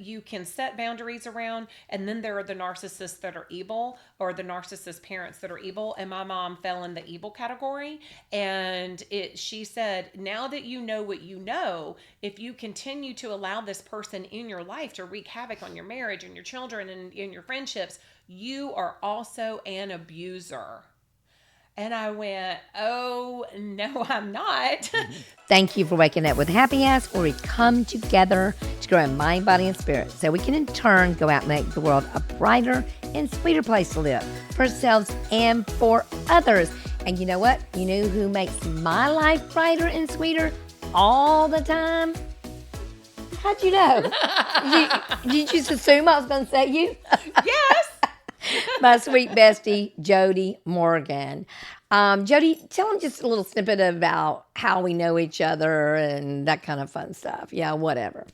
you can set boundaries around, and then there are the narcissists that are evil, or the narcissist parents that are evil, and my mom fell in the evil category. And she said, now that you know what you know, if you continue to allow this person in your life to wreak havoc on your marriage and your children and in your friendships, you are also an abuser. And I went, oh, no, I'm not. Thank you for waking up with Happy Ass, where we come together to grow in mind, body, and spirit, so we can in turn go out and make the world a brighter and sweeter place to live for ourselves and for others. And you know what? You know who makes my life brighter and sweeter all the time? How'd you know? Did you just assume I was going to say you? Yes. My sweet bestie, Jody Morgan. Jody, tell them just a little snippet about how we know each other and that kind of fun stuff. Yeah, whatever.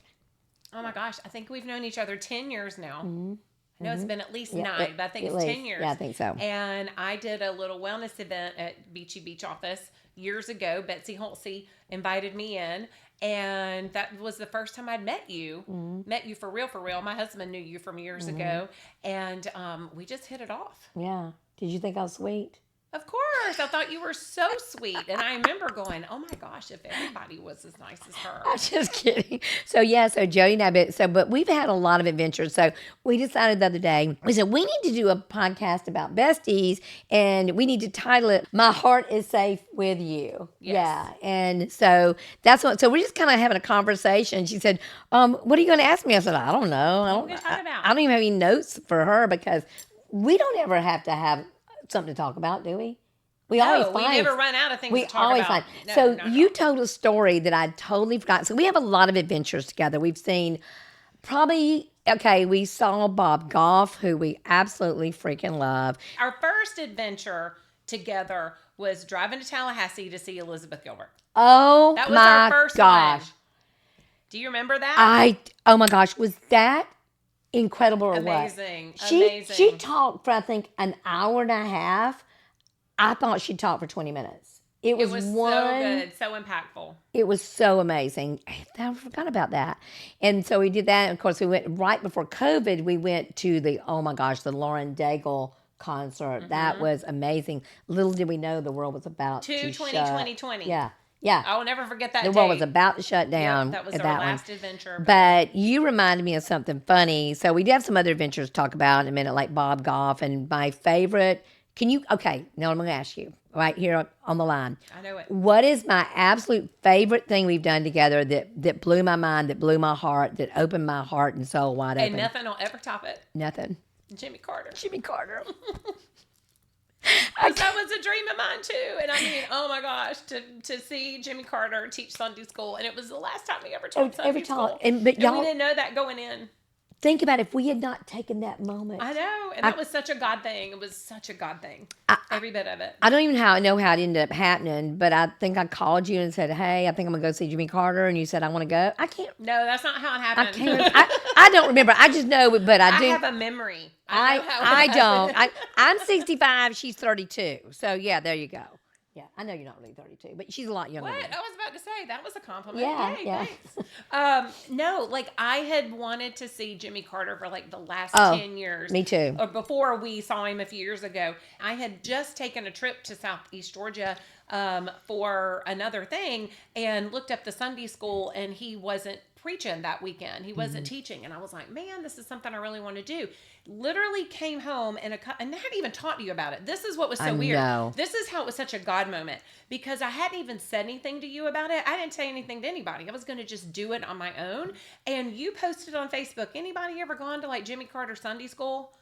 Oh my gosh, I think we've known each other 10 years now. Mm-hmm. I know it's been at least 9, but I think at it's least. 10 years. Yeah, I think so. And I did a little wellness event at Beachy Beach office years ago. Betsy Holtzy invited me in. And that was the first time I'd met you. Met you for real, for real. My husband knew you from years ago. And we just hit it off. Yeah. Did you think I was sweet? Of course. I thought you were so sweet. And I remember going, oh my gosh, if everybody was as nice as her. I'm just kidding. So Jody and I, but we've had a lot of adventures. So we decided the other day, we said, we need to do a podcast about besties, and we need to title it, My Heart is Safe with You. Yes. Yeah. And so so we're just kind of having a conversation. She said, what are you going to ask me? I said, I don't know. What are we going to talk about? I don't even have any notes for her, because we don't ever have to have something to talk about, do we? We always find. We never run out of things to talk always about. Find. So you told a story that I totally forgot. So we have a lot of adventures together. We've seen we saw Bob Goff, who we absolutely freaking love. Our first adventure together was driving to Tallahassee to see Elizabeth Gilbert. Oh, that was my our first gosh. one. Do you remember that? Oh my gosh, was that incredible or Amazing. what? Amazing. She talked for, I think, an hour and a half. I thought she talked for 20 minutes. It was so good, so impactful. It was so amazing. I forgot about that. And so we did that. And of course, we went right before COVID. We went to the Lauren Daigle concert. Mm-hmm. That was amazing. Little did we know the world was about to 2020. Yeah. Yeah. I will never forget that The date. world was about to shut down. Yep, that was at our that last one. adventure. But you reminded me of something funny. So we do have some other adventures to talk about in a minute, like Bob Goff. And my favorite, now I'm going to ask you right here on the line. I know it. What is my absolute favorite thing we've done together that blew my mind, that blew my heart, that opened my heart and soul wide open? And nothing will ever top it. Nothing. Jimmy Carter. That was a dream of mine too. And I mean, oh my gosh, to see Jimmy Carter teach Sunday school. And it was the last time he ever taught Sunday school. And we didn't know that going in. Think about if we had not taken that moment. I know. And that was such a God thing. It was such a God thing. Every bit of it. I don't even know how it ended up happening, but I think I called you and said, hey, I think I'm going to go see Jimmy Carter. And you said, I want to go. I can't. No, that's not how it happened. I can't. I don't remember. I just know, but I do. I have a memory. I don't. I'm 65. She's 32. So, yeah, there you go. Yeah, I know you're not really 32, but she's a lot younger than me. I was about to say, that was a compliment. Yeah, Yay, yeah. Thanks. No, I had wanted to see Jimmy Carter for the last 10 years. Me too. Or before we saw him a few years ago. I had just taken a trip to Southeast Georgia for another thing and looked up the Sunday school, and he wasn't preaching that weekend. He wasn't teaching. And I was like, man, this is something I really want to do. Literally came home and I hadn't even talked to you about it. This is what was so weird. This is how it was such a God moment, because I hadn't even said anything to you about it. I didn't say anything to anybody. I was going to just do it on my own. And you posted on Facebook, anybody ever gone to Jimmy Carter Sunday school?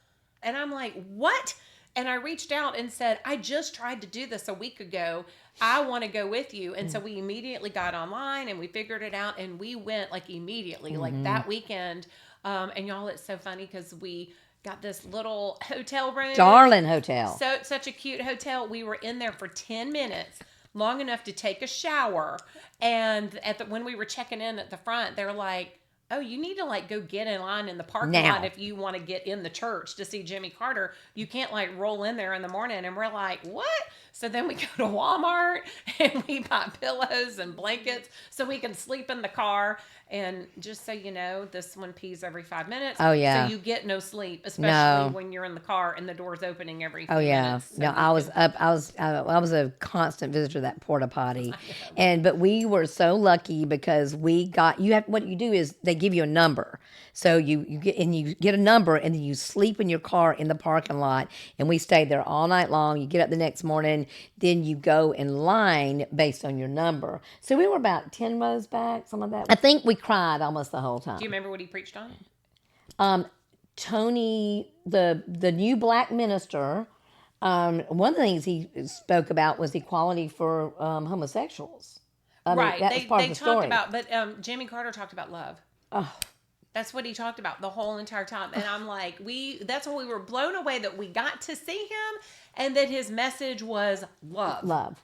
And I'm like, what? And I reached out and said, I just tried to do this a week ago. I want to go with you. And so we immediately got online and we figured it out, and we went immediately, that weekend. And y'all, it's so funny because we got this little hotel room. Darling hotel. So such a cute hotel. We were in there for 10 minutes, long enough to take a shower. And when we were checking in at the front, they're like, oh, you need to go get in line in the parking lot if you want to get in the church to see Jimmy Carter. You can't roll in there in the morning. And we're like, what? So then we go to Walmart and we buy pillows and blankets so we can sleep in the car. And just so you know, this one pees every 5 minutes. Oh, yeah. So you get no sleep, especially No. when you're in the car and the door's opening every few Oh yeah, minutes. So no, you I was can- up. I was a constant visitor to that porta potty, but we were so lucky because we got you have what you do is they give you a number, so you get a number and then you sleep in your car in the parking lot, and we stayed there all night long. You get up the next morning, then you go in line based on your number. So we were about 10 rows back, something like that. I think we cried almost the whole time. Do you remember what he preached on? Tony, the new black minister, one of the things he spoke about was equality for homosexuals. I mean, Right. that was part They of the talked story. about, but Jimmy Carter talked about love. Oh, That's what he talked about the whole entire time. And I'm like, that's why we were blown away that we got to see him and that his message was love. love.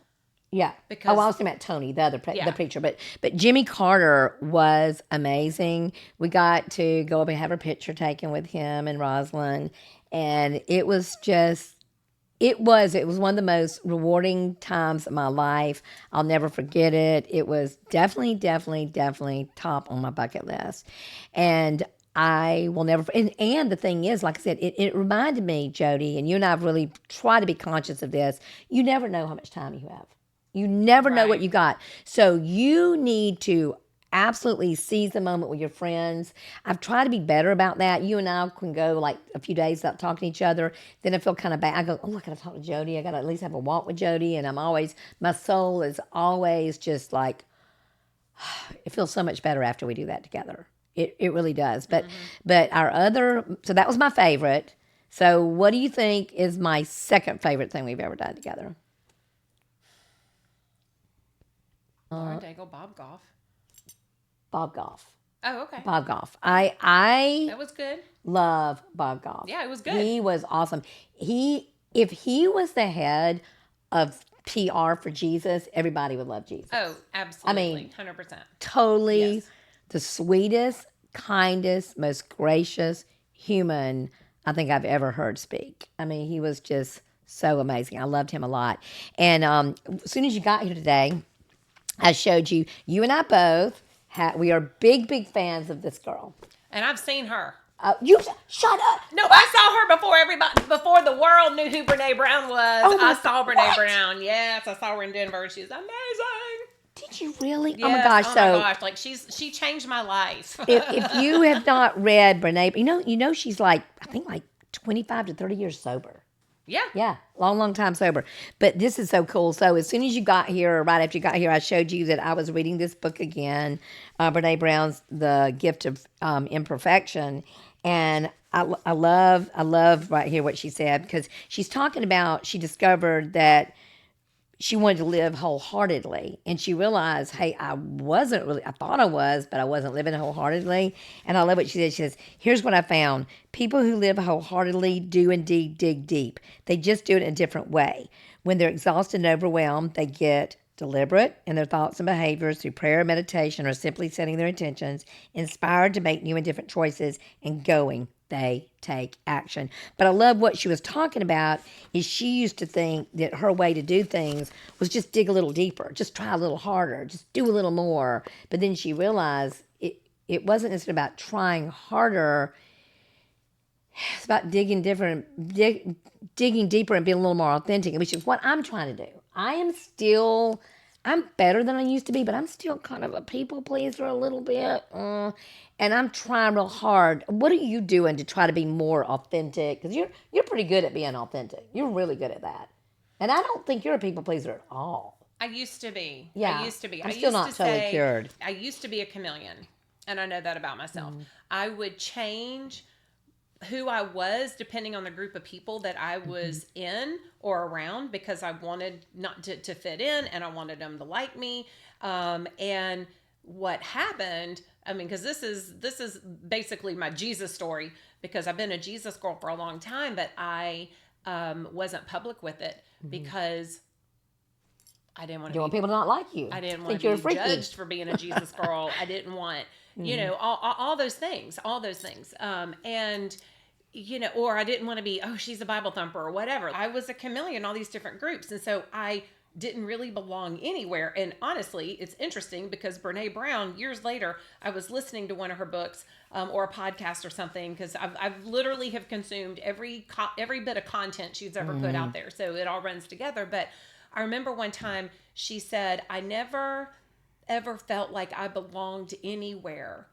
Yeah. Because- I was talking about Tony, the other Yeah. the preacher, but Jimmy Carter was amazing. We got to go up and have a picture taken with him and Rosalind, and it was just. It was one of the most rewarding times of my life. I'll never forget it. It was definitely top on my bucket list. And I will never, and the thing is, like I said, it reminded me, Jody, and you and I have really tried to be conscious of this. You never know how much time you have. You never know what Right. you got. So you need to absolutely seize the moment with your friends. I've tried to be better about that. You and I can go like a few days without talking to each other. Then I feel kind of bad. I go, oh, I got to talk to Jody. I got to at least have a walk with Jody. And my soul is always just like, it feels so much better after we do that together. It really does. But so that was my favorite. So what do you think is my second favorite thing we've ever done together? Lauren Daigle, Bob Goff. Bob Goff. Oh, okay. Bob Goff. I That was good. love Bob Goff. Yeah, it was good. He was awesome. If he was the head of PR for Jesus, everybody would love Jesus. Oh, absolutely. mean, 100%. Totally Yes. the sweetest, kindest, most gracious human I think I've ever heard speak. I mean, he was just so amazing. I loved him a lot. And as soon as you got here today, I showed you and I both, we are big fans of this girl. And I've seen her. You shut up. No, I saw her before the world knew who Brene Brown was. Oh my I saw Brene what? Brown. Yes, I saw her in Denver. She was amazing. Did you really? Yes, oh my gosh! So like she changed my life. if you have not read Brene, you know she's like I think like 25 to 30 years sober. Yeah. Yeah, long time sober. But this is so cool. So as soon as you got here, or right after you got here, I showed you that I was reading this book again, Brene Brown's The Gift of Imperfection. And I love right here what she said, because she's talking about, she discovered that she wanted to live wholeheartedly, and she realized, hey, I thought I was, but I wasn't living wholeheartedly. And I love what she said. She says, here's what I found. People who live wholeheartedly do indeed dig deep. They just do it in a different way. When they're exhausted and overwhelmed, they get deliberate in their thoughts and behaviors through prayer, meditation, or simply setting their intentions, inspired to make new and different choices, and going, they take action. But I love what she was talking about is she used to think that her way to do things was just dig a little deeper, just try a little harder, just do a little more. But then she realized it wasn't necessarily about trying harder. It's about digging deeper and being a little more authentic, which is what I'm trying to do. I'm better than I used to be, but I'm still kind of a people pleaser a little bit. And I'm trying real hard. What are you doing to try to be more authentic? Because you're pretty good at being authentic. You're really good at that. And I don't think you're a people pleaser at all. I used to be. Yeah. I used to be. I'm I still used not to totally say, cured. I used to be a chameleon, and I know that about myself. I would change who I was depending on the group of people that I was in or around, because I wanted not to fit in, and I wanted them to like me. And what happened, I mean, because this is basically my Jesus story, because I've been a Jesus girl for a long time, but I wasn't public with it because I didn't want to. You want people to not like you. I didn't think want to be freaky. judged for being a Jesus girl. I didn't want, all those things, and or I didn't want to be, oh, she's a Bible thumper or whatever. I was a chameleon in all these different groups. And so I didn't really belong anywhere. And honestly, it's interesting because Brene Brown, years later, I was listening to one of her books or a podcast or something, because I've literally have consumed every bit of content she's ever put out there. So it all runs together. But I remember one time she said, I never ever felt like I belonged anywhere.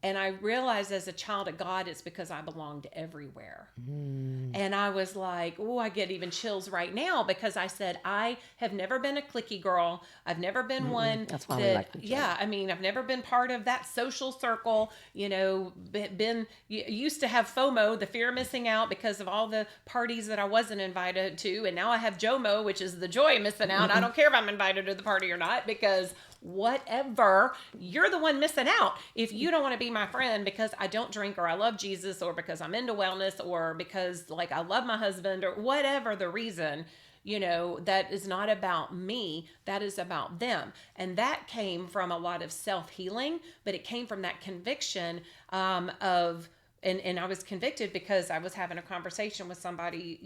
And I realized as a child of God, it's because I belonged everywhere. And I was like, oh, I get even chills right now, because I said, I have never been a cliquey girl. I've never been one That's why that, we like each other. yeah, I mean, I've never been part of that social circle, used to have FOMO, the fear of missing out, because of all the parties that I wasn't invited to. And now I have JOMO, which is the joy of missing out. I don't care if I'm invited to the party or not, because whatever, you're the one missing out if you don't want to be my friend because I don't drink, or I love Jesus, or because I'm into wellness, or because like I love my husband, or whatever the reason. That is not about me, that is about them. And that came from a lot of self-healing, but it came from that conviction of and I was convicted because I was having a conversation with somebody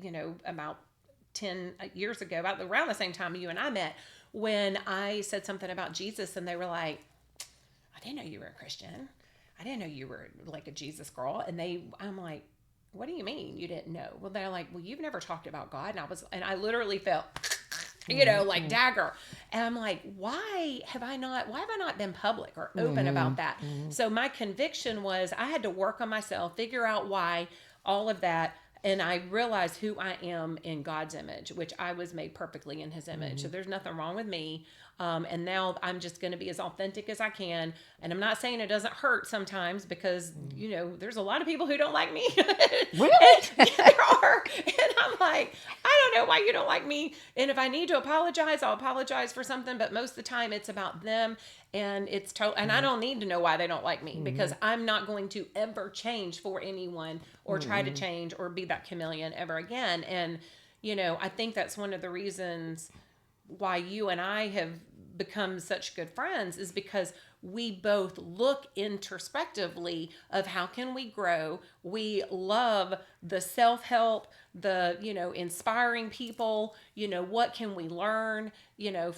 about 10 years ago, about around the same time you and I met, when I said something about Jesus, and they were like, I didn't know you were a Christian. I didn't know you were like a Jesus girl. And I'm like, what do you mean you didn't know? Well, they're like, well, you've never talked about God. And I literally felt, like dagger. And I'm like, why have I not been public or open about that? So my conviction was I had to work on myself, figure out why, all of that. And I realized who I am in God's image, which I was made perfectly in his image. So there's nothing wrong with me. And now I'm just going to be as authentic as I can. And I'm not saying it doesn't hurt sometimes, because, there's a lot of people who don't like me. Really? There are. And I'm like, I don't know why you don't like me. And if I need to apologize, I'll apologize for something. But most of the time it's about them. And it's and I don't need to know why they don't like me, because I'm not going to ever change for anyone or try to change or be that chameleon ever again. And, I think that's one of the reasons why you and I have become such good friends, is because we both look introspectively of how can we grow. We love the self-help, the, inspiring people, what can we learn,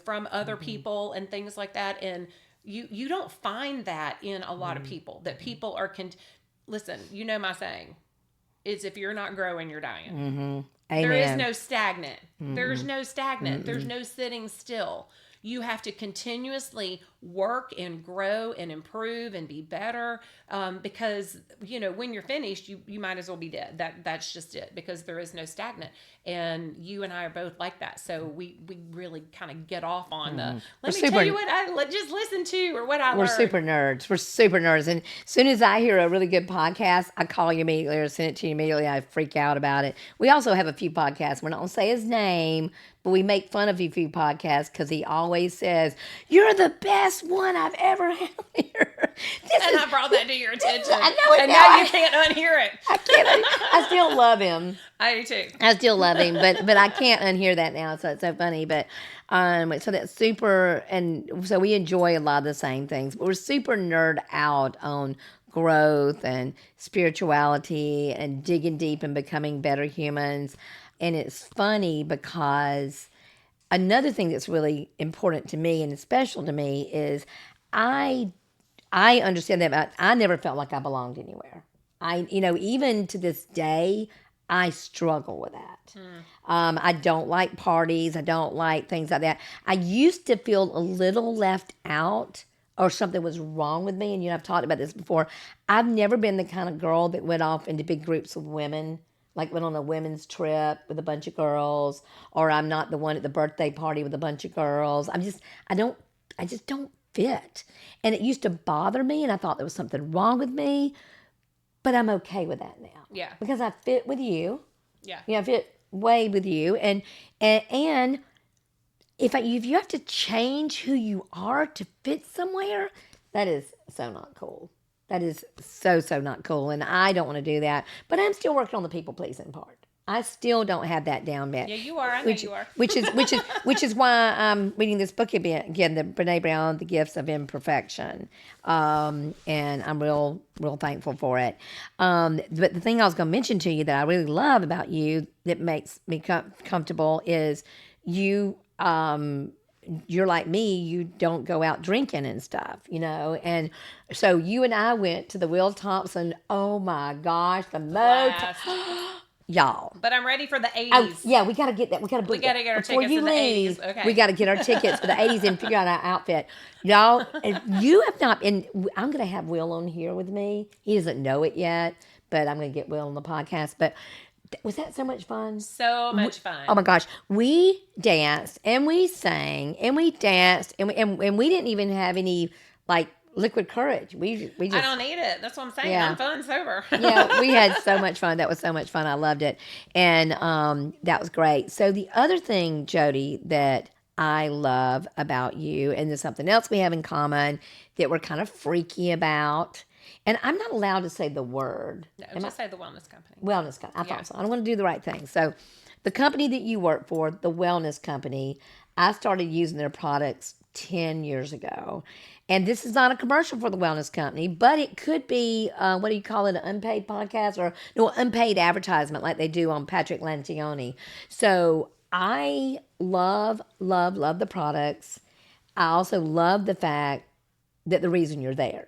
from other people and things like that. And you don't find that in a lot of people, that people are, listen, my saying is, if you're not growing, you're dying. Amen. There is no stagnant. There's no stagnant. There's no sitting still. You have to continuously work and grow and improve and be better, because when you're finished, you might as well be dead. That's just it, because there is no stagnant. And you and I are both like that. So we really kind of get off on the let me tell you what I just listened to, or what I learned. We're super nerds. We're super nerds. And as soon as I hear a really good podcast, I call you immediately or send it to you immediately. I freak out about it. We also have a few podcasts. We're not going to say his name, but we make fun of a few podcasts because he always says, "You're the best one I've ever had here." I brought that to your attention. I know it. And now you can't unhear it. I can't. I still love him. I do too. I still love him, but I can't unhear that now. So it's so funny. But so that's super, and so we enjoy a lot of the same things. But we're super nerd out on growth and spirituality and digging deep and becoming better humans. And it's funny because another thing that's really important to me and special to me is I understand that, but I never felt like I belonged anywhere. Even to this day, I struggle with that. I don't like parties. I don't like things like that. I used to feel a little left out, or something was wrong with me. And I've talked about this before. I've never been the kind of girl that went off into big groups of women, like went on a women's trip with a bunch of girls, or I'm not the one at the birthday party with a bunch of girls. I just don't fit. And it used to bother me, and I thought there was something wrong with me, but I'm okay with that now. Yeah. Because I fit with you. Yeah. I fit way with you. And if you have to change who you are to fit somewhere, that is so not cool. That is so not cool. And I don't want to do that. But I'm still working on the people pleasing part. I still don't have that down yet. Yeah, you are. I know you are. which is why I'm reading this book again, the Brene Brown, The Gifts of Imperfection, and I'm real thankful for it. But the thing I was going to mention to you that I really love about you that makes me comfortable is you you're like me, you don't go out drinking and stuff, and so you and I went to the Will Thompson. Oh my gosh, the motel, Blast. y'all. But I'm ready for the Oh 80s. yeah, we got to get that. We got to book We got to that. get our Before tickets you to the leave. 80s. Okay. We got to get our tickets for the 80s and figure out our outfit, y'all. If you have not, and I'm gonna have Will on here with me. He doesn't know it yet, but I'm gonna get Will on the podcast. But was that so much fun? So much fun. Oh my gosh, we danced and we sang and we danced and we didn't even have any like liquid courage. We just I don't need it. That's what I'm saying. Yeah. I'm fun sober. yeah, we had so much fun. That was so much fun. I loved it, and that was great. So the other thing, Jody, that I love about you, and there's something else we have in common that we're kind of freaky about. And I'm not allowed to say the word. No, just say the wellness company. Wellness company. I thought so. I want to do the right thing. So, the company that you work for, the Wellness Company, I started using their products 10 years ago. And this is not a commercial for the Wellness Company, but it could be, what do you call it, an unpaid podcast or no, unpaid advertisement like they do on Patrick Lencioni. So, I love, love, love the products. I also love the fact that the reason you're there.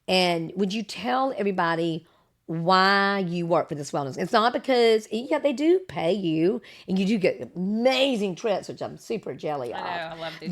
And would you tell everybody why you work for this wellness? It's not because, yeah, they do pay you, and you do get amazing trips, which I'm super jelly of. I know, I love these.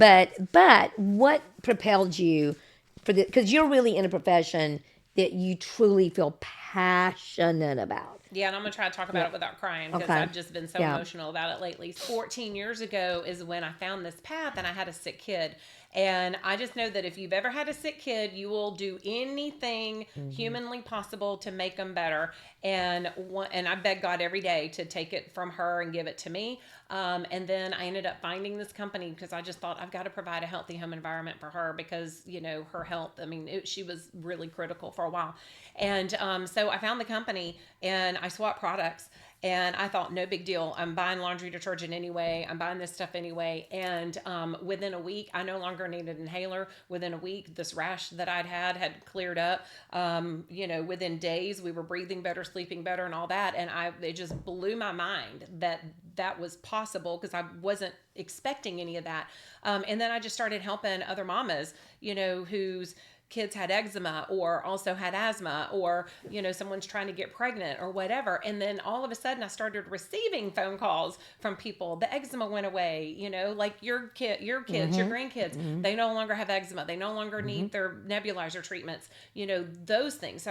But what propelled you for this? Because you're really in a profession that you truly feel passionate about. Yeah, and I'm going to try to talk about it without crying because I've just been so emotional about it lately. 14 years ago is when I found this path and I had a sick kid. And I just know that if you've ever had a sick kid, you will do anything humanly possible to make them better. And I beg God every day to take it from her and give it to me. And then I ended up finding this company because I just thought I've got to provide a healthy home environment for her because, her health, she was really critical for a while. And so I found the company and I swapped products. And I thought, no big deal. I'm buying laundry detergent anyway. I'm buying this stuff anyway. And within a week, I no longer needed an inhaler. Within a week, this rash that I'd had cleared up. Within days, we were breathing better, sleeping better, and all that. And it just blew my mind that was possible because I wasn't expecting any of that. And then I just started helping other mamas, whose kids had eczema or also had asthma or, someone's trying to get pregnant or whatever. And then all of a sudden I started receiving phone calls from people. The eczema went away, like your kids, your grandkids, they no longer have eczema. They no longer need their nebulizer treatments, those things.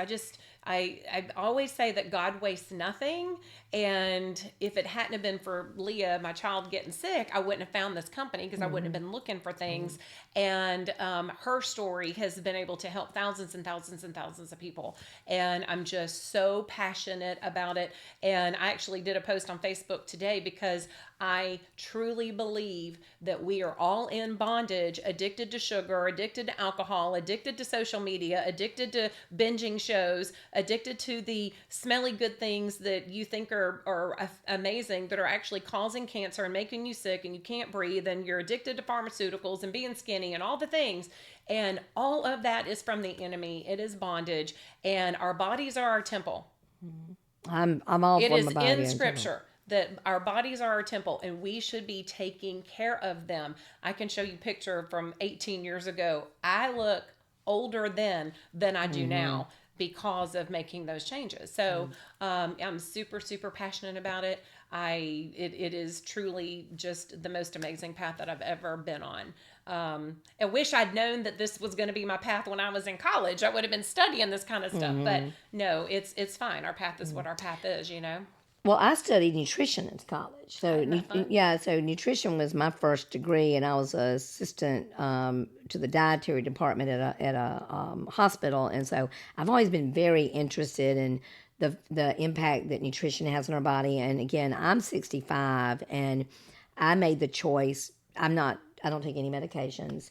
I always say that God wastes nothing. And if it hadn't have been for Leah, my child, getting sick, I wouldn't have found this company because I wouldn't have been looking for things. And her story has been able to help thousands and thousands and thousands of people. And I'm just so passionate about it. And I actually did a post on Facebook today because I truly believe that we are all in bondage, addicted to sugar, addicted to alcohol, addicted to social media, addicted to binging shows, addicted to the smelly good things that you think are amazing that are actually causing cancer and making you sick and you can't breathe and you're addicted to pharmaceuticals and being skinny and all the things. And all of that is from the enemy. It is bondage. And our bodies are our temple. I'm all it for is my body in scripture that our bodies are our temple and we should be taking care of them. I can show you a picture from 18 years ago. I look older then than I do now because of making those changes. So I'm super, super passionate about it. It is truly just the most amazing path that I've ever been on. I wish I'd known that this was going to be my path when I was in college. I would have been studying this kind of stuff, but no, it's fine. Our path is what our path is, Well, I studied nutrition in college. So, so nutrition was my first degree, and I was an assistant to the dietary department at a hospital. And so I've always been very interested in the impact that nutrition has on our body. And again, I'm 65, and I made the choice. I don't take any medications.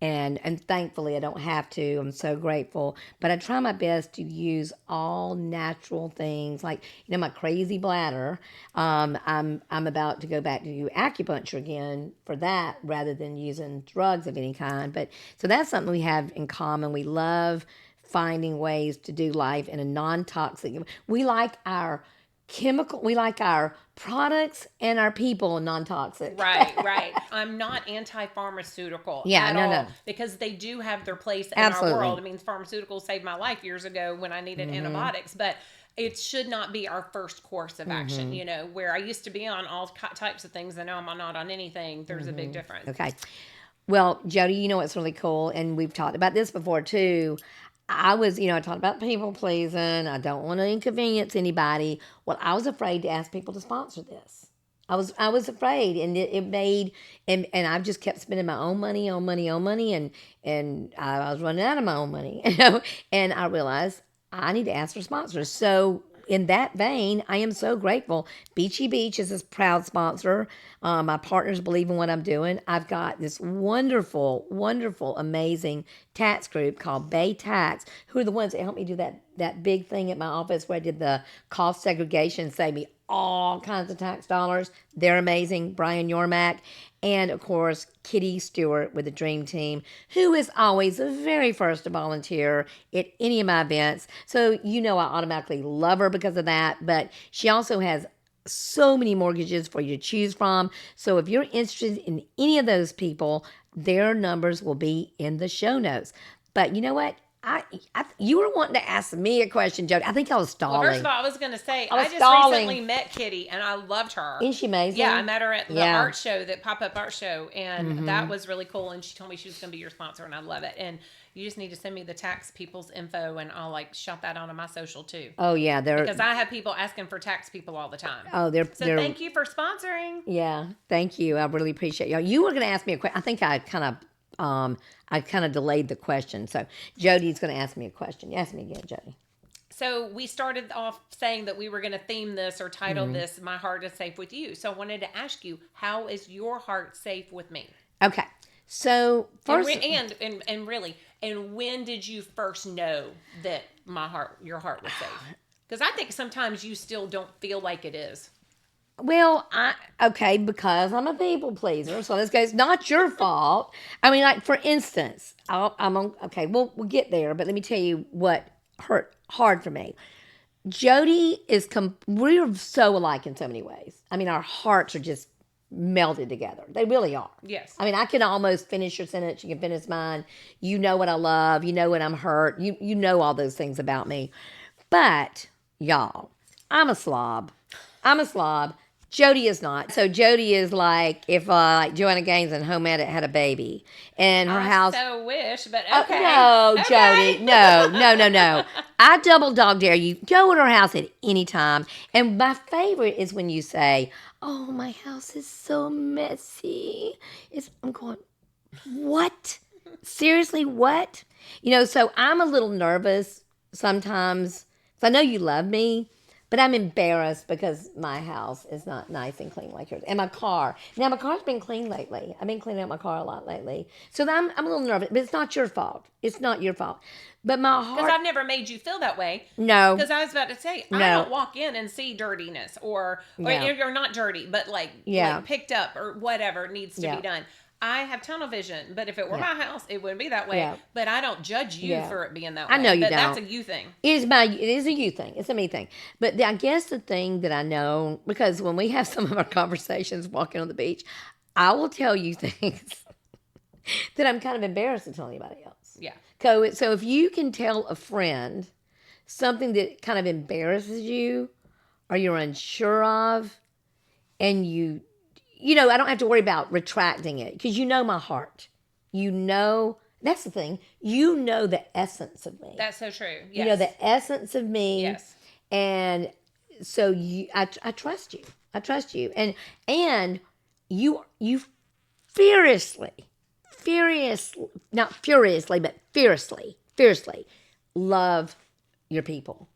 And thankfully I don't have to. I'm so grateful. But I try my best to use all natural things. Like, my crazy bladder. I'm about to go back to do acupuncture again for that rather than using drugs of any kind. But so that's something we have in common. We love finding ways to do life in a non-toxic. We like our we like our products and our people non-toxic. Right. I'm not anti-pharmaceutical at all because they do have their place in our world. I mean, pharmaceuticals saved my life years ago when I needed antibiotics, but it should not be our first course of action, you know, where I used to be on all types of things and now I'm not on anything. There's a big difference. Okay. Well, Jody, you know what's really cool, and we've talked about this before too. I talked about people pleasing. I don't want to inconvenience anybody. Well, I was afraid to ask people to sponsor this. I was afraid, and it made, and I just kept spending my own money, and I was running out of my own money, and I realized I need to ask for sponsors. So in that vein, I am so grateful. Beachy Beach is a proud sponsor. My partners believe in what I'm doing. I've got this wonderful, amazing tax group called Bay Tax, who are the ones that helped me do that big thing at my office where I did the cost segregation, saved me all kinds of tax dollars. They're amazing. Brian Yormack. And, of course, Kitty Stewart with the Dream Team, who is always the very first to volunteer at any of my events. So, I automatically love her because of that. But she also has so many mortgages for you to choose from. So if you're interested in any of those people, their numbers will be in the show notes. But you know what? You were wanting to ask me a question, Jody. I think I was stalling. Well, first of all, I was going to say, I just recently met Kitty, and I loved her. Isn't she amazing? Yeah, I met her at the art show, that pop-up art show, and that was really cool, and she told me she was going to be your sponsor, and I love it. And you just need to send me the tax people's info, and I'll, shout that out on my social, too. Oh, yeah. Because I have people asking for tax people all the time. Oh, So thank you for sponsoring. Yeah, thank you. I really appreciate you. You were going to ask me a question. I think I kind of delayed the question. So Jody's going to ask me a question. Ask me again, Jody. So we started off saying that we were going to theme this or title this, My Heart is Safe with You. So I wanted to ask you, how is your heart safe with me? Okay. So first, and really, when did you first know that your heart was safe? Because I think sometimes you still don't feel like it is. Well, because I'm a people pleaser, so this goes, not your fault. I mean, for instance, we'll get there, but let me tell you what hurt hard for me. Jody we're so alike in so many ways. I mean, our hearts are just melded together. They really are. Yes. I mean, I can almost finish your sentence. You can finish mine. You know what I love. You know when I'm hurt. You know all those things about me. But, y'all, I'm a slob. Jody is not. So Jody is like if Joanna Gaines and Home Edit had a baby and her house. I so wish, but okay. No, okay. Jody, no. I double dog dare you. Go to her house at any time. And my favorite is when you say, "Oh, my house is so messy." I'm going, what? Seriously, what? So I'm a little nervous sometimes. So I know you love me. But I'm embarrassed because my house is not nice and clean like yours. And my car. Now, my car's been clean lately. I've been cleaning out my car a lot lately. So I'm a little nervous. But it's not your fault. But my heart... Because I've never made you feel that way. No. Because I was about to say, I don't walk in and see dirtiness. Or you're not dirty, but like picked up or whatever needs to be done. I have tunnel vision, but if it were my house, it wouldn't be that way. Yeah. But I don't judge you for it being that way. I know you don't. That's a you thing. It is a you thing. It's a me thing. But I guess the thing that I know, because when we have some of our conversations walking on the beach, I will tell you things that I'm kind of embarrassed to tell anybody else. Yeah. So if you can tell a friend something that kind of embarrasses you or you're unsure of, and I don't have to worry about retracting it because my heart. That's the thing. The essence of me. That's so true. Yes. The essence of me. Yes. And so I trust you. And you fiercely, not furiously, but fiercely love your people.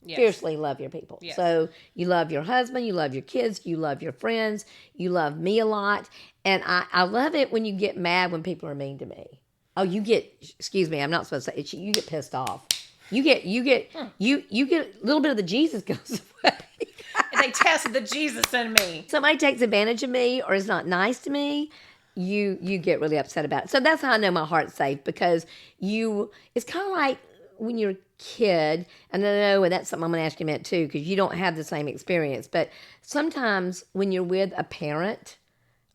Yes. Fiercely love your people. Yes. So you love your husband, you love your kids, you love your friends, you love me a lot. And I love it when you get mad when people are mean to me. Oh, excuse me, I'm not supposed to say it, you get pissed off. You get a little bit of the Jesus goes away. They test the Jesus in me. Somebody takes advantage of me or is not nice to me, you get really upset about it. So that's how I know my heart's safe, because it's kind of like when you're kid, and I know, and that's something I'm going to ask you about too, because you don't have the same experience, but sometimes when you're with a parent,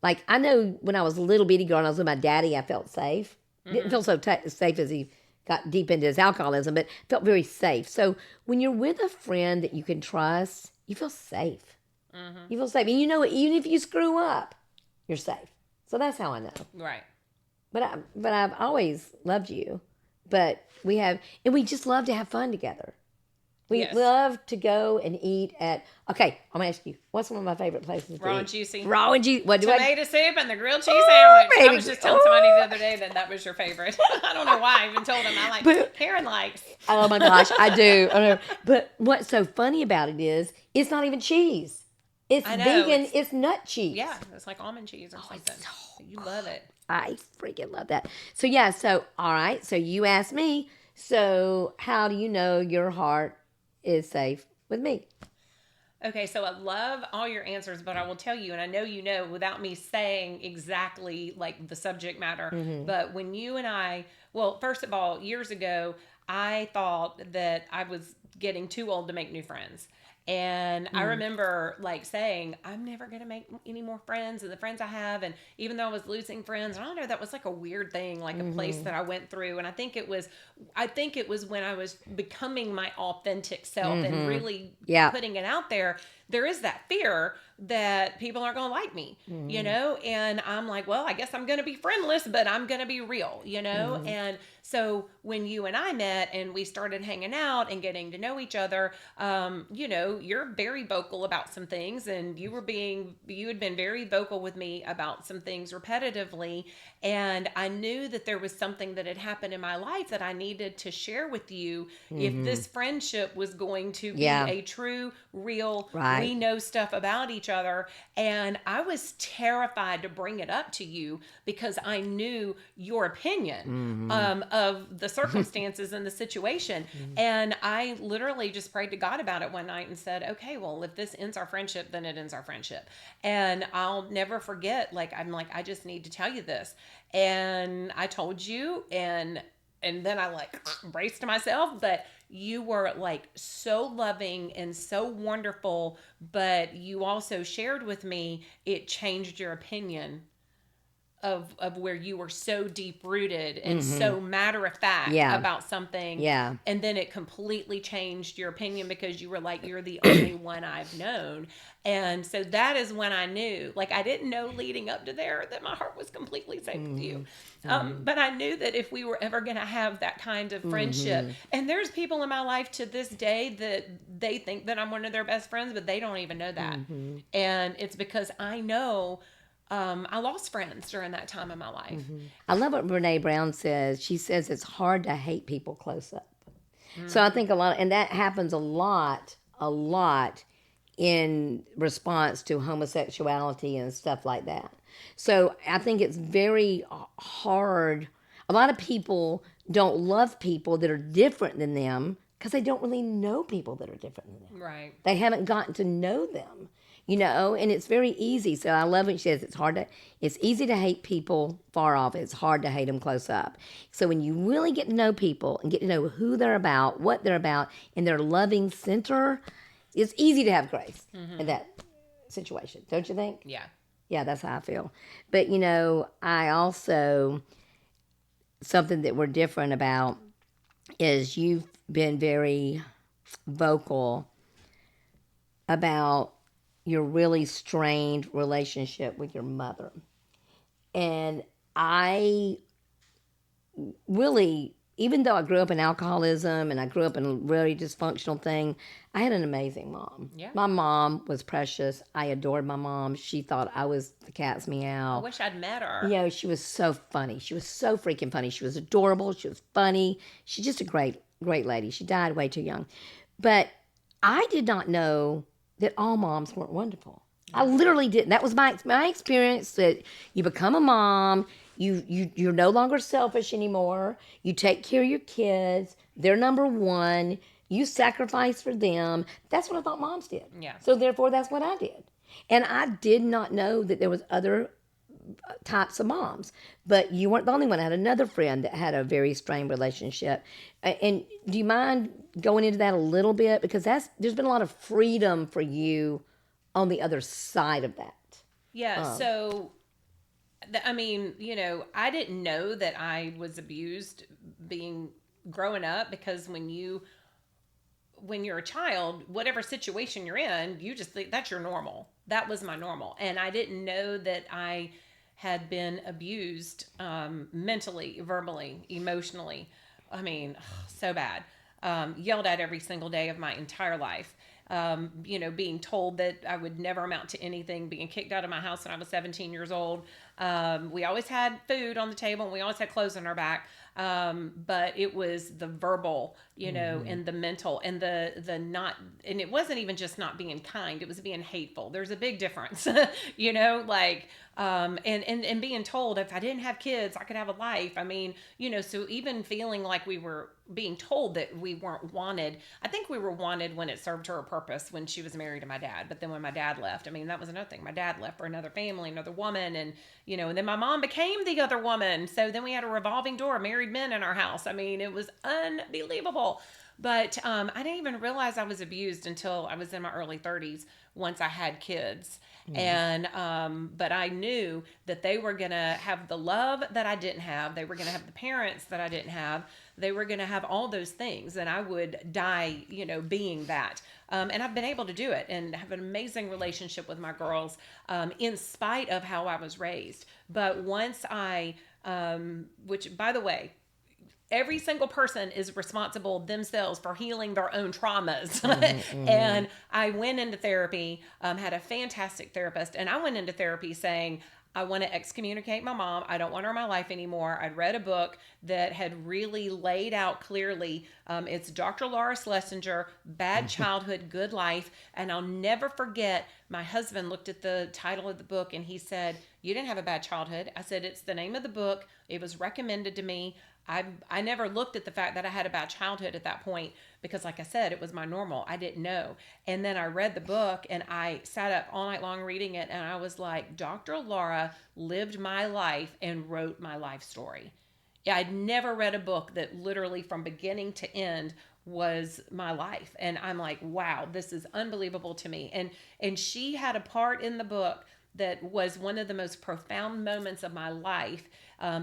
like I know when I was a little bitty girl and I was with my daddy, I felt safe. Didn't feel so safe as he got deep into his alcoholism, but felt very safe. So when you're with a friend that you can trust, you feel safe. You feel safe. And you know, even if you screw up, you're safe. So that's how I know. Right. But I've always loved you. But we just love to have fun together. We love to go and eat at, okay, I'm going to ask you, what's one of my favorite places to Raw eat? and juicy. Raw and juicy. What do Tomato soup and the grilled cheese sandwich. Baby. I was just telling somebody the other day that was your favorite. I don't know why I even told them. Karen likes. Oh my gosh, I do. But what's so funny about it is, it's not even cheese. It's vegan. It's nut cheese. Yeah, it's like almond cheese or something. You love it. I freaking love that. So yeah, all right. So you asked me, so how do you know your heart is safe with me? Okay, so I love all your answers, but I will tell you, and I know you know without me saying exactly like the subject matter, but when you and I, well, first of all, years ago, I thought that I was getting too old to make new friends. And I remember like saying, I'm never going to make any more friends and the friends I have. And even though I was losing friends, I don't know, that was like a weird thing, like a place that I went through. And I think it was when I was becoming my authentic self and really putting it out there. There is that fear that people aren't going to like me, you know? And I'm like, well, I guess I'm going to be friendless, but I'm going to be real, you know? And so when you and I met and we started hanging out and getting to know each other, you know, you're very vocal about some things, and you had been very vocal with me about some things repetitively. And I knew that there was something that had happened in my life that I needed to share with you if this friendship was going to be a true, real, we know stuff about each other. And I was terrified to bring it up to you because I knew your opinion of the circumstances and the situation. And I literally just prayed to God about it one night and said, okay, well, if this ends our friendship, then it ends our friendship. And I'll never forget, I just need to tell you this. And I told you, and then I braced myself, but you were like so loving and so wonderful, but you also shared with me, it changed your opinion of where you were so deep rooted and so matter of fact about something. Yeah. And then it completely changed your opinion because you were like, you're the only one I've known. And so that is when I knew, like, I didn't know leading up to there that my heart was completely safe with you. But I knew that if we were ever going to have that kind of friendship, and there's people in my life to this day that they think that I'm one of their best friends, but they don't even know that. And it's because I know I lost friends during that time in my life. I love what Brene Brown says. She says it's hard to hate people close up. So I think a lot, and that happens a lot in response to homosexuality and stuff like that. So I think it's very hard. A lot of people don't love people that are different than them because they don't really know people that are different than them. Right. They haven't gotten to know them. You know, and it's very easy. So I love when she says it's easy to hate people far off. It's hard to hate them close up. So when you really get to know people and get to know who they're about, what they're about, and their loving center, it's easy to have grace in that situation. Don't you think? Yeah. Yeah, that's how I feel. But, you know, I also, something that we're different about is you've been very vocal about your really strained relationship with your mother. And I really, even though I grew up in alcoholism and I grew up in a really dysfunctional thing, I had an amazing mom. Yeah. My mom was precious. I adored my mom. She thought I was the cat's meow. I wish I'd met her. You know, she was so funny. She was so freaking funny. She was adorable. She was funny. She's just a great, great lady. She died way too young. But I did not know that all moms weren't wonderful. I literally didn't. That was my experience, that you become a mom, you're no longer selfish anymore. You take care of your kids. They're number one. You sacrifice for them. That's what I thought moms did. Yeah. So therefore, that's what I did. And I did not know that there was other types of moms. But you weren't the only one. I had another friend that had a very strained relationship. And do you mind going into that a little bit? Because there's been a lot of freedom for you on the other side of that. Yeah. So, I mean, I didn't know that I was abused growing up, because when you're a child, whatever situation you're in, you just think that's your normal. That was my normal. And I didn't know that I had been abused, mentally, verbally, emotionally. I mean, so bad. Yelled at every single day of my entire life. Being told that I would never amount to anything, being kicked out of my house when I was 17 years old. We always had food on the table, and we always had clothes on our back. But it was the verbal, and the mental, and the not, and it wasn't even just not being kind, it was being hateful. There's a big difference, and being told if I didn't have kids, I could have a life. I mean, so even feeling like we were being told that we weren't wanted. I think we were wanted when it served her a purpose, when she was married to my dad. But then when my dad left, I mean, that was another thing. My dad left for another family, another woman. And, and then my mom became the other woman. So then we had a revolving door of married men in our house. I mean, it was unbelievable. But I didn't even realize I was abused until I was in my early 30s, once I had kids. And but I knew that they were going to have the love that I didn't have. They were going to have the parents that I didn't have. They were going to have all those things, and I would die, being that. And I've been able to do it and have an amazing relationship with my girls, in spite of how I was raised. But once which, by the way, every single person is responsible themselves for healing their own traumas. And I went into therapy, had a fantastic therapist, and I went into therapy saying, I want to excommunicate my mom. I don't want her in my life anymore. I'd read a book that had really laid out clearly. It's Dr. Laura Schlesinger, Bad Childhood, Good Life. And I'll never forget, my husband looked at the title of the book and he said, "You didn't have a bad childhood." I said, "It's the name of the book. It was recommended to me." I never looked at the fact that I had a bad childhood at that point, because like I said, it was my normal. I didn't know. And then I read the book and I sat up all night long reading it, and I was like, Dr. Laura lived my life and wrote my life story. Yeah, I'd never read a book that literally from beginning to end was my life. And I'm like, wow, this is unbelievable to me. And she had a part in the book that was one of the most profound moments of my life,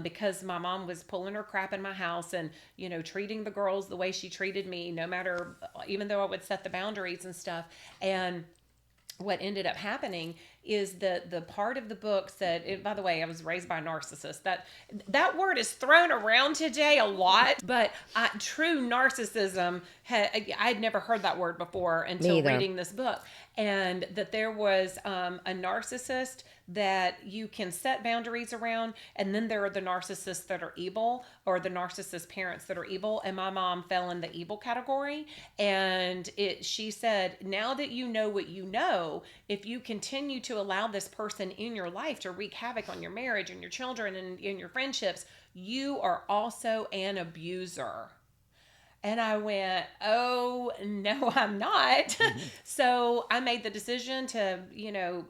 because my mom was pulling her crap in my house and, treating the girls the way she treated me, no matter, even though I would set the boundaries and stuff. And what ended up happening is the part of the book said, by the way, I was raised by a narcissist. That word is thrown around today a lot, but true narcissism, I'd never heard that word before until reading this book. And that there was a narcissist that you can set boundaries around, and then there are the narcissists that are evil, or the narcissist parents that are evil. And my mom fell in the evil category. And she said, now that you know what you know, if you continue to allow this person in your life to wreak havoc on your marriage and your children and in your friendships, you are also an abuser. And I went, oh, no, I'm not. So I made the decision to,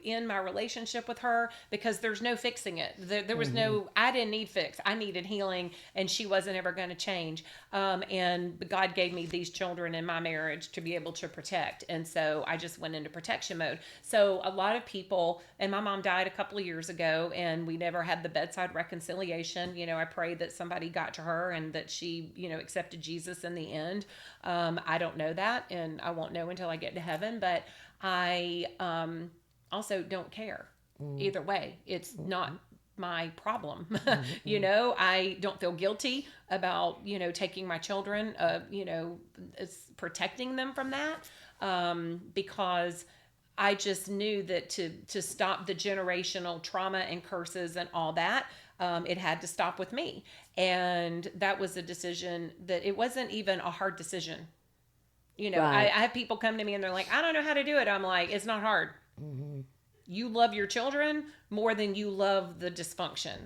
end my relationship with her, because there's no fixing it. There was I didn't need fix. I needed healing, and she wasn't ever going to change. And God gave me these children in my marriage to be able to protect. And so I just went into protection mode. So a lot of people, and my mom died a couple of years ago, and we never had the bedside reconciliation. I prayed that somebody got to her and that she, accepted Jesus in the end. I don't know that, and I won't know until I get to heaven, but I also don't care either way. It's not my problem. I don't feel guilty about, taking my children, protecting them from that, because I just knew that to stop the generational trauma and curses and all that, it had to stop with me. And that was a decision that it wasn't even a hard decision. Right. I have people come to me and they're like, I don't know how to do it. I'm like, it's not hard. You love your children more than you love the dysfunction.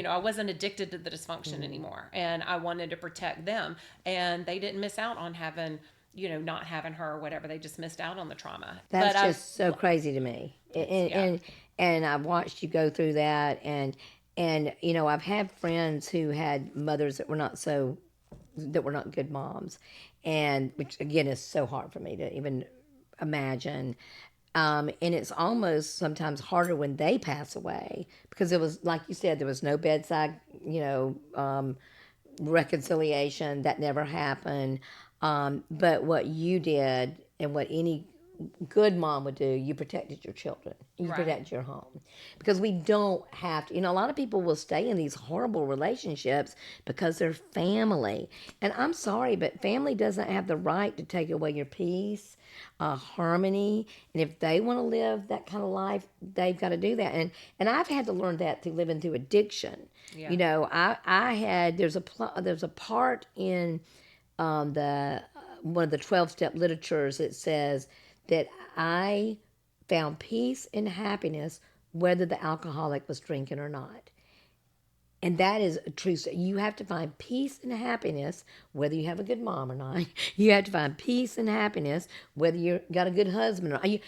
I wasn't addicted to the dysfunction anymore, and I wanted to protect them. And they didn't miss out on having, not having her or whatever. They just missed out on the trauma. That's just so crazy to me. and I've watched you go through that, and you know, I've had friends who had mothers that were not good moms, and which again is so hard for me to even imagine. And it's almost sometimes harder when they pass away because it was like you said, there was no bedside, reconciliation. That never happened. But what you did and what any good mom would do, you protected your children. You Right. protected your home. Because we don't have to, a lot of people will stay in these horrible relationships because they're family. And I'm sorry, but family doesn't have the right to take away your peace, harmony. And if they want to live that kind of life, they've got to do that. And I've had to learn that through living through addiction. Yeah. I had, there's a part in the one of the 12-step literatures that says that I found peace and happiness whether the alcoholic was drinking or not. And that is a true. You have to find peace and happiness whether you have a good mom or not. You have to find peace and happiness whether you got a good husband or not.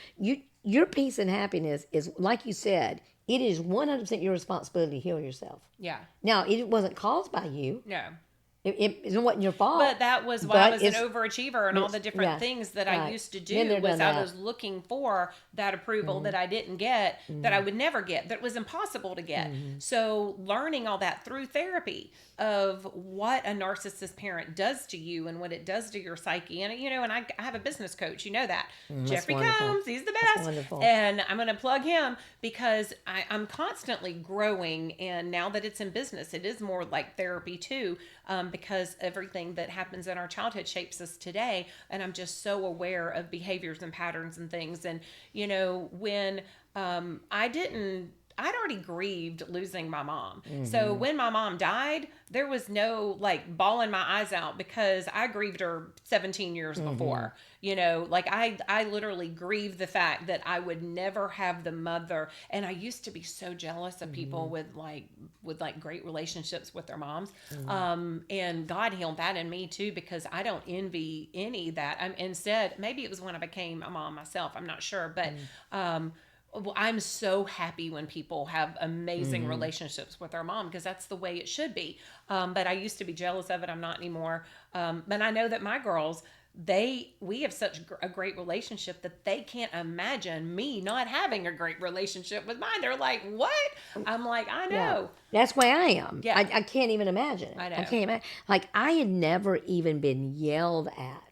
Your peace and happiness is, like you said, it is 100% your responsibility to heal yourself. Yeah. Now, it wasn't caused by you. No. It wasn't your fault. But that was why I was an overachiever, and all the different yeah, things that right. I used to Been there, do was done I that. was looking for that approval that I didn't get, that I would never get, that was impossible to get. So learning all that through therapy of what a narcissist parent does to you and what it does to your psyche. And, and I have a business coach, that. Jeffrey wonderful. Combs, he's the That's best. wonderful. And I'm going to plug him because I'm constantly growing. And now that it's in business, it is more like therapy too, because everything that happens in our childhood shapes us today. And I'm just so aware of behaviors and patterns and things. And, when I'd already grieved losing my mom. So when my mom died, there was no like bawling my eyes out because I grieved her 17 years before. I literally grieved the fact that I would never have the mother. And I used to be so jealous of people with great relationships with their moms. And God healed that in me too, because I don't envy any of that. Instead, maybe it was when I became a mom myself. I'm not sure, but, I'm so happy when people have amazing relationships with their mom because that's the way it should be. But I used to be jealous of it. I'm not anymore. But I know that my girls, we have such a great relationship that they can't imagine me not having a great relationship with mine. They're like, what? I'm like, I know. Yeah. That's why I am. Yeah. I can't even imagine it. I know. I can't imagine. Like, I had never even been yelled at.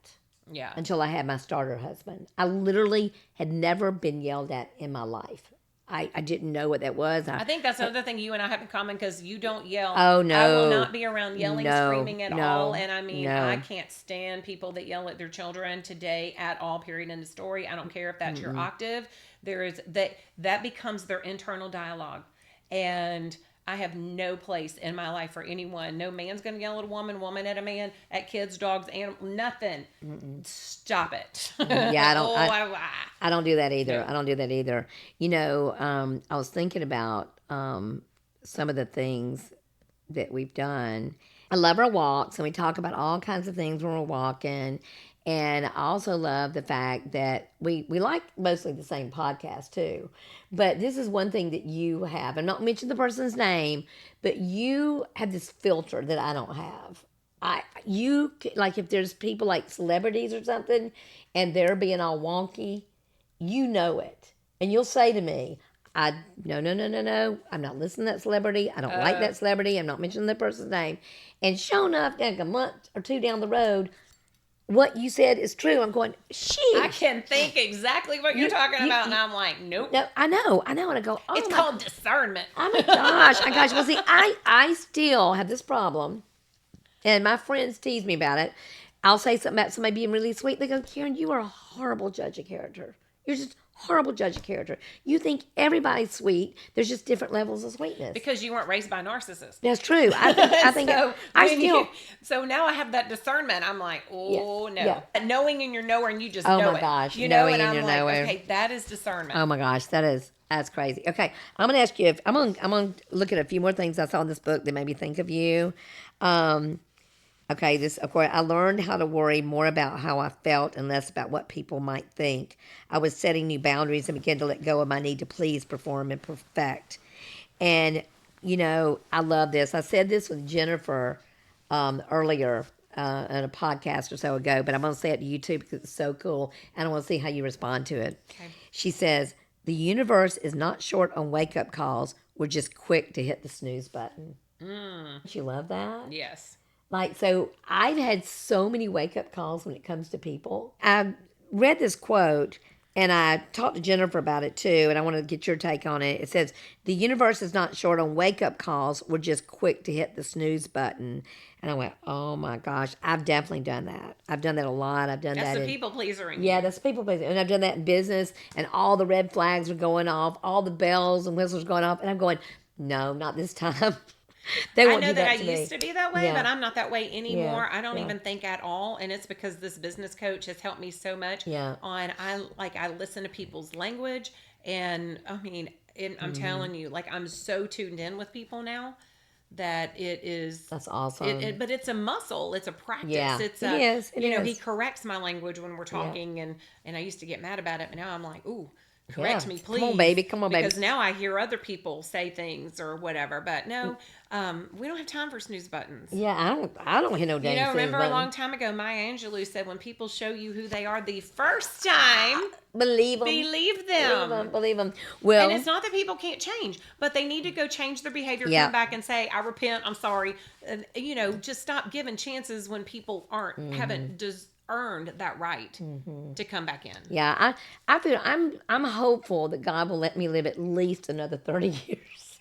Yeah. Until I had my starter husband. I literally had never been yelled at in my life. I didn't know what that was. I think that's another thing you and I have in common because you don't yell. Oh, no. I will not be around yelling, screaming at no, all. And no. I can't stand people that yell at their children today at all, period, end of story. I don't care if that's your octave. There is that becomes their internal dialogue. And I have no place in my life for anyone. No man's going to yell at a woman at a man, at kids, dogs, animals, nothing. Stop it. Yeah, I don't do that either. Yeah. I don't do that either. I was thinking about some of the things that we've done. I love our walks, and we talk about all kinds of things when we're walking. And I also love the fact that we like mostly the same podcast too. But this is one thing that you have. I'm not mentioning the person's name, but you have this filter that I don't have. Like if there's people like celebrities or something and they're being all wonky, you know it. And you'll say to me, no. I'm not listening to that celebrity. I don't like that celebrity. I'm not mentioning the person's name. And sure enough, like a month or two down the road, what you said is true. I'm going, sheesh. I can think exactly what you're talking about, and I'm like, nope. No, I know. And I go, oh, It's called discernment. Oh my gosh. Well, see, I still have this problem, and my friends tease me about it. I'll say something about somebody being really sweet. They go, Karen, you are a horrible judge of character. You're just horrible judge of character. You think everybody's sweet. There's just different levels of sweetness. Because you weren't raised by narcissists. That's true. I think so now I have that discernment. I'm like, oh no. Yeah. Knowing and you're nowhere and you just Oh know my it. gosh, You know, knowing and and I'm you're like, nowhere. okay, that is discernment. Oh my gosh, that's crazy. Okay, I'm gonna ask you if I'm gonna look at a few more things I saw in this book that made me think of you. Okay, this, of course, I learned how to worry more about how I felt and less about what people might think. I was setting new boundaries and began to let go of my need to please, perform, and perfect. And, I love this. I said this with Jennifer earlier in a podcast or so ago, but I'm going to say it to you too because it's so cool. And I want to see how you respond to it. Okay. She says, the universe is not short on wake up calls. We're just quick to hit the snooze button. Don't you love that? Yes. Like, so I've had so many wake up calls when it comes to people. I read this quote and I talked to Jennifer about it too, and I want to get your take on it. It says, the universe is not short on wake up calls. We're just quick to hit the snooze button. And I went, oh my gosh, I've definitely done that. I've done that a lot. I've done That's that. the people pleaser in Yeah, you. that's people pleasing. And I've done that in business, and all the red flags are going off, all the bells and whistles going off, and I'm going, no, not this time. They I won't know do that I to me. used to be that way, Yeah. but I'm not that way anymore. Yeah, I don't yeah. even think at all, and it's because this business coach has helped me so much. Yeah. I listen to people's language, and I mean, I'm telling you, like I'm so tuned in with people now that it is. That's awesome. But it's a muscle. It's a practice. Yeah, It's it is. It he is. corrects my language when we're talking, and I used to get mad about it, but now I'm like, ooh. Yeah. Correct me, please. Come on, baby. Come on, baby. Because now I hear other people say things or whatever. But no, we don't have time for snooze buttons. Yeah, I don't hit no dang snooze Remember button. a long time ago, Maya Angelou said, when people show you who they are the first time, Believe them. believe them. Believe them. Well, And it's not that people can't change, but they need to go change their behavior, Yeah. come back and say, I repent, I'm sorry. And, just stop giving chances when people haven't earned that right to come back in. yeah, I feel I'm hopeful that God will let me live at least another 30 years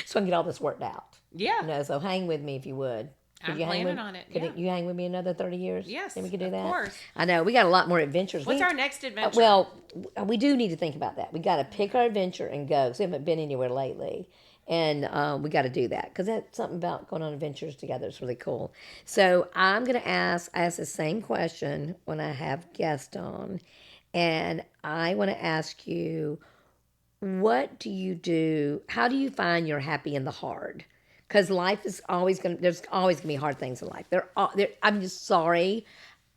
so I can get all this worked out. Yeah. So hang with me if you would. Could I'm you hang planning with, on it, Could yeah. you hang with me another 30 years? Yes, Then we could do of that. course. I know we got a lot more adventures. What's our next adventure? Well, we do need to think about that. We got to pick our adventure and go. 'Cause we haven't been anywhere lately, and we got to do that because that's something about going on adventures together. It's really cool. So I'm gonna ask the same question when I have guests on, and I want to ask you, what do you do? How do you find you're happy in the hard? Because life is always there's always gonna be hard things in life. I'm just sorry.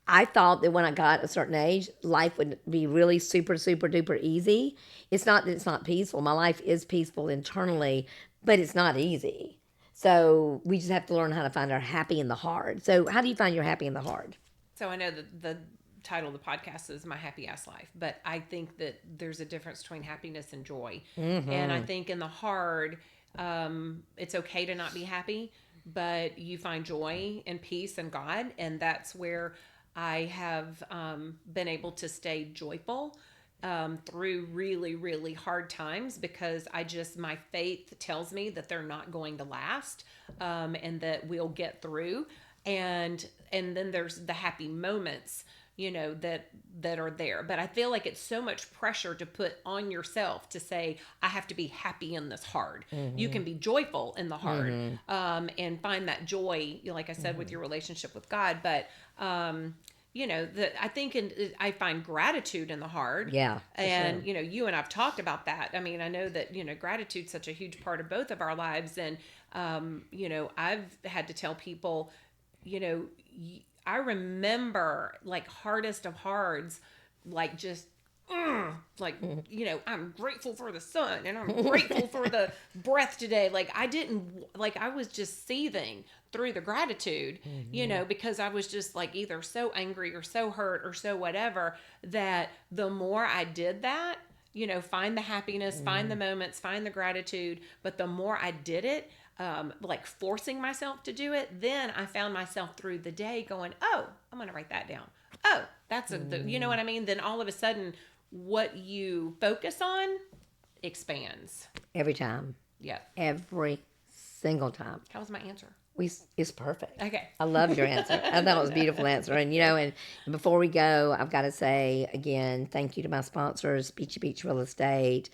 I thought that when I got a certain age, life would be really super, super duper easy. It's not that it's not peaceful. My life is peaceful internally, but it's not easy. So we just have to learn how to find our happy in the hard. So how do you find your happy in the hard? So I know that the title of the podcast is My Happy Ass Life, but I think that there's a difference between happiness and joy. And I think in the hard, it's okay to not be happy, but you find joy and peace in God. And that's where I have been able to stay joyful through really, really hard times because my faith tells me that they're not going to last and that we'll get through. And then there's the happy moments, that are there. But I feel like it's so much pressure to put on yourself to say, I have to be happy in this hard. You can be joyful in the hard and find that joy, like I said, with your relationship with God. But, I think I find gratitude in the hard. Yeah. And, you and I've talked about that. I mean, I know that, gratitude's such a huge part of both of our lives. And, I've had to tell people, I remember like hardest of hards, like just I'm grateful for the sun and I'm grateful for the breath today. Like I was just seething through the gratitude, because I was just like either so angry or so hurt or so whatever, that the more I did that, find the happiness, find the moments, find the gratitude. But the more I did it, like forcing myself to do it, then I found myself through the day going, oh, I'm going to write that down. Oh, that's you know what I mean? Then all of a sudden what you focus on expands. Every time. Yeah. Every single time. How was my answer? It's perfect. Okay. I loved your answer. I thought it was a beautiful answer. And, and before we go, I've got to say again, thank you to my sponsors, Beachy Beach Real Estate,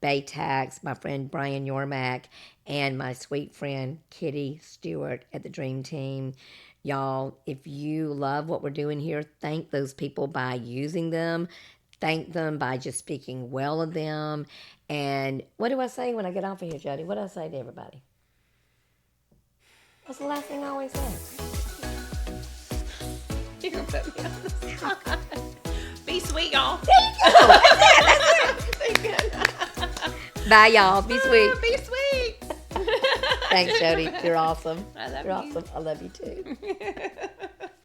Bay Tax, my friend Brian Yormack, and my sweet friend Kitty Stewart at the Dream Team. Y'all, if you love what we're doing here, thank those people by using them. Thank them by just speaking well of them. And what do I say when I get off of here, Jody? What do I say to everybody? What's the last thing I always say? You're gonna put me on the spot. Be sweet, y'all. Bye, y'all. Be sweet. Be sweet. Thanks, Jody. You're awesome. I love You're you. awesome. I love you too.